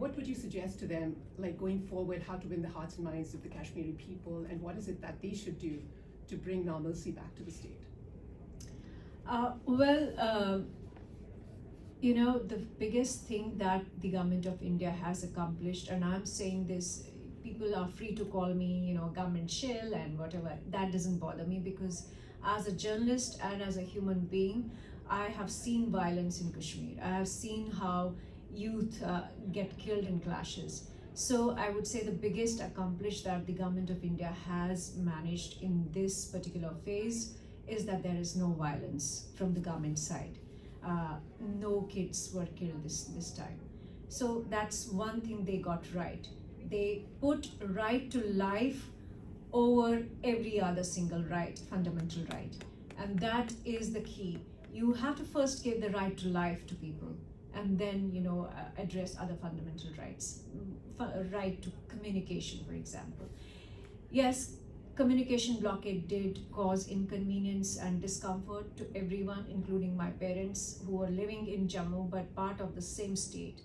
what would you suggest to them, like going forward, how to win the hearts and minds of the Kashmiri people, and what is it that they should do to bring normalcy back to the state? The biggest thing that the government of India has accomplished, and I'm saying this, people are free to call me, government shill and whatever, that doesn't bother me, because as a journalist and as a human being, I have seen violence in Kashmir. I have seen how youth get killed in clashes. So I would say the biggest accomplishment that the government of India has managed in this particular phase is that there is no violence from the government side. No kids were killed this time. So that's one thing they got right. They put right to life over every other single right, fundamental right. And that is the key. You have to first give the right to life to people, and then address other fundamental rights. Right to communication, for example. Yes, communication blockade did cause inconvenience and discomfort to everyone, including my parents who were living in Jammu but part of the same state.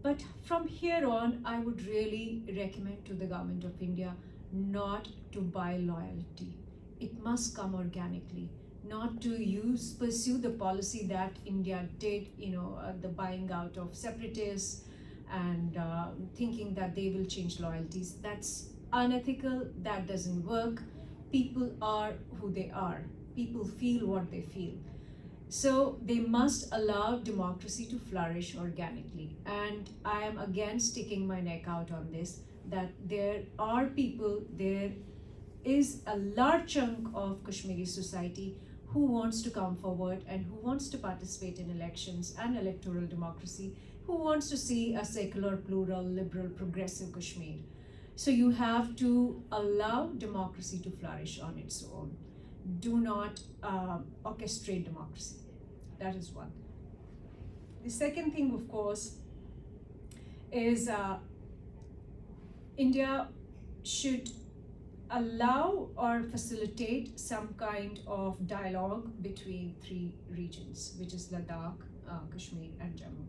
But from here on, I would really recommend to the government of India not to buy loyalty. It must come organically, not to pursue the policy that India did, the buying out of separatists and thinking that they will change loyalties. That's unethical, that doesn't work. People are who they are. People feel what they feel. So they must allow democracy to flourish organically. And I am again sticking my neck out on this, that there are people, there is a large chunk of Kashmiri society who wants to come forward and who wants to participate in elections and electoral democracy, who wants to see a secular, plural, liberal, progressive Kashmir. So you have to allow democracy to flourish on its own. Do not orchestrate democracy. That is one. The second thing, of course, is India should allow or facilitate some kind of dialogue between three regions, which is Ladakh, Kashmir and Jammu.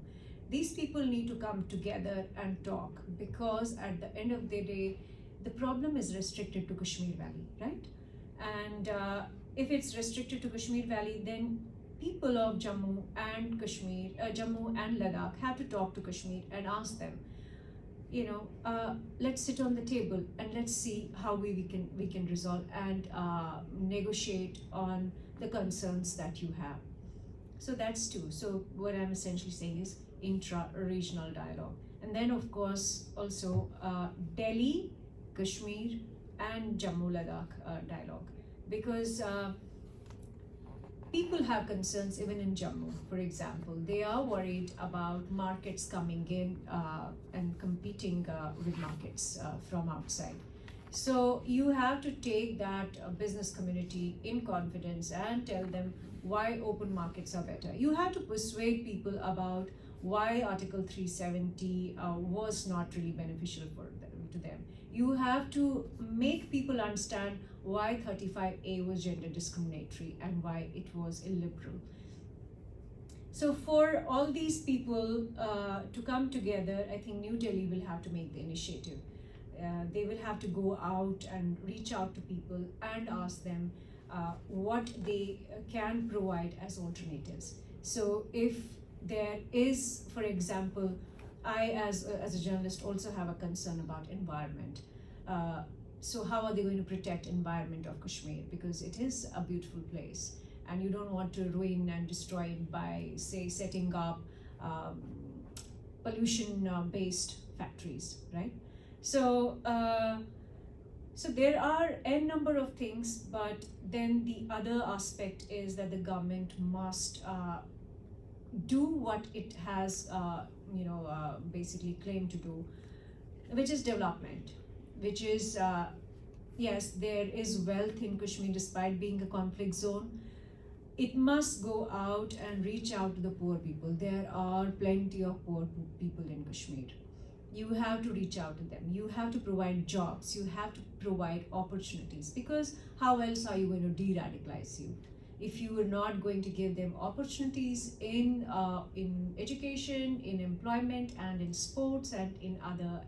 These people need to come together and talk, because at the end of the day, the problem is restricted to Kashmir Valley, right? And if it's restricted to Kashmir Valley, then people of Jammu and Kashmir, Jammu and Ladakh have to talk to Kashmir and ask them, let's sit on the table and let's see how we can resolve and negotiate on the concerns that you have. So that's two. So what I'm essentially saying is intra-regional dialogue. And then of course also Delhi, Kashmir and Jammu Ladakh dialogue, because people have concerns even in Jammu, for example. They are worried about markets coming in and competing with markets from outside. So you have to take that business community in confidence and tell them why open markets are better. You have to persuade people about why Article 370 was not really beneficial to them. You have to make people understand why 35A was gender discriminatory and why it was illiberal. So for all these people to come together, I think New Delhi will have to make the initiative. They will have to go out and reach out to people and ask them what they can provide as alternatives. So if there is, for example, I as a journalist also have a concern about environment. So how are they going to protect environment of Kashmir? Because it is a beautiful place and you don't want to ruin and destroy it by, say, setting up pollution-based factories, right? So, so there are n number of things, but then the other aspect is that the government must do what it has, basically claimed to do, which is development, which is, yes, there is wealth in Kashmir despite being a conflict zone. It must go out and reach out to the poor people. There are plenty of poor people in Kashmir. You have to reach out to them. You have to provide jobs. You have to provide opportunities, because how else are you going to de-radicalize youth? if you are not going to give them opportunities in education, in employment, and in sports, and in other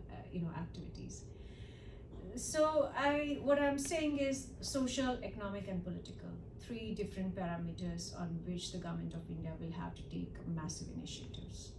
activities. So what I'm saying is social, economic, and political, three different parameters on which the government of India will have to take massive initiatives.